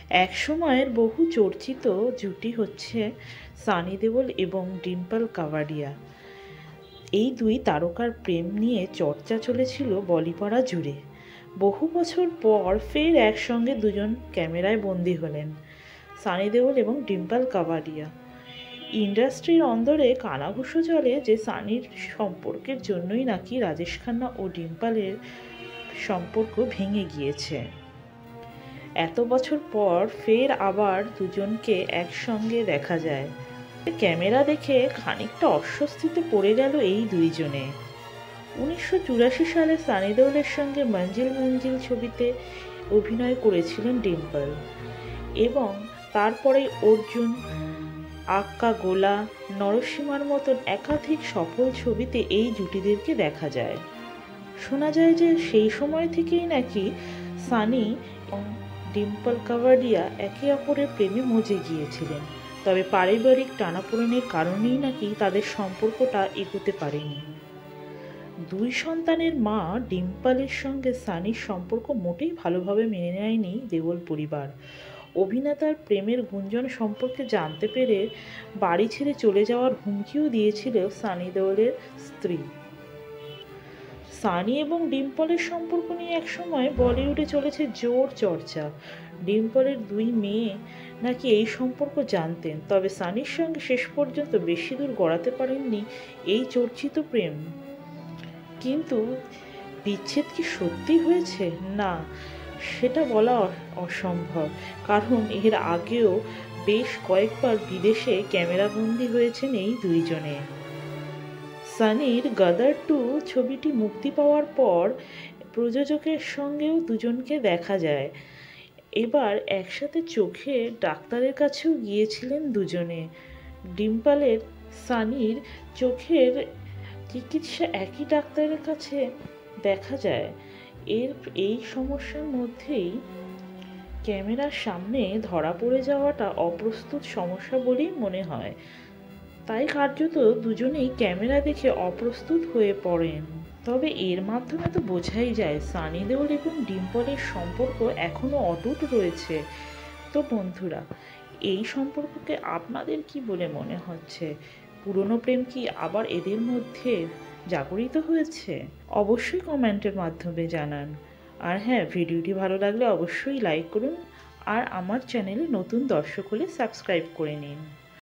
এক সময়ের বহু চর্চিত জুটি হচ্ছে সানি দেওল এবং ডিম্পল কাভাডিয়া। এই দুই তারকার প্রেম নিয়ে চর্চা চলেছিল বলিপাড়া জুড়ে। বহু বছর পর ফের একসঙ্গে দুজন ক্যামেরায় বন্দী হলেন, সানি দেওল এবং ডিম্পল কাভাডিয়া। ইন্ডাস্ট্রির অন্দরে কানাঘুষো চলে যে সানির সম্পর্কের জন্যই নাকি রাজেশ খান্না ও ডিম্পলের সম্পর্ক ভেঙে গিয়েছে। এত বছর পর ফের আবার দুজনকে একসঙ্গে দেখা যায়। ক্যামেরা দেখে খানিকটা অস্বস্তিতে পড়ে গেল এই দুইজনে। 1984 সালে সানি দেওলের সঙ্গে মঞ্জিল মঞ্জিল ছবিতে অভিনয় করেছিলেন ডিম্পল, এবং তারপরে অর্জুন, আক্কা গোলা, নরসিমার মতন একাধিক সফল ছবিতে এই জুটিদেরকে দেখা যায়। শোনা যায় যে সেই সময় থেকেই নাকি সানি এবং ডিম্পল কাভাডিয়া একে অপরের প্রেমে মজে গিয়েছিলেন। তবে পারিবারিক টানাপোড়েনের কারণেই নাকি তাদের সম্পর্কটা এগোতে পারেনি। দুই সন্তানের মা ডিম্পলের সঙ্গে সানির সম্পর্ক মোটেই ভালোভাবে মেনে নেয়নি দেওল পরিবার। অভিনেতার প্রেমের গুঞ্জন সম্পর্কে জানতে পেরে বাড়ি ছেড়ে চলে যাওয়ার হুমকিও দিয়েছিল সানি দেওলের স্ত্রী। সানি এবং ডিম্পলের সম্পর্ক নিয়ে একসময় বলিউডে চলেছে জোর চর্চা। ডিম্পলের দুই মেয়ে নাকি এই সম্পর্ক জানতেন, তবে সানির সঙ্গে শেষ পর্যন্ত বেশি দূর গড়াতে পারেননি এই চর্চিত প্রেম। কিন্তু বিচ্ছেদ কি সত্যি হয়েছে? না, সেটা বলা অসম্ভব, কারণ এর আগেও বেশ কয়েকবার বিদেশে ক্যামেরাবন্দি হয়েছেন এই দুইজনে। সানির গদর 2 ছবিটি মুক্তি পাওয়ার পর প্রযোজকের সঙ্গেও দুজনকে দেখা যায়। এবার একসাথে চোখে ডাক্তারের কাছেও গিয়েছিলেন দুজনে। ডিম্পলের সানির চোখের চিকিৎসা একই ডাক্তারের কাছে দেখা যায়। এই সমস্যার মধ্যেই ক্যামেরার সামনে ধরা পড়ে যাওয়াটা অপ্রস্তুত সমস্যা বলেই মনে হয়। তাই কার্যত দুজনেই ক্যামেরা দেখে অপ্রস্তুত হয়ে পড়েন। তবে এর মাধ্যমে তো বোঝাই যায় সানি দেওল এবং ডিম্পলের সম্পর্ক এখনো অটুট রয়েছে। তো বন্ধুরা, এই সম্পর্ককে আপনাদের কি বলে মনে হচ্ছে? পুরনো প্রেম কি আবার এদের মধ্যে জাগরিত হয়েছে? অবশ্যই কমেন্টের মাধ্যমে জানান। আর হ্যাঁ, ভিডিওটি ভালো লাগলে অবশ্যই লাইক করুন, আর আমার চ্যানেলে নতুন দর্শক হলে সাবস্ক্রাইব করে নিন।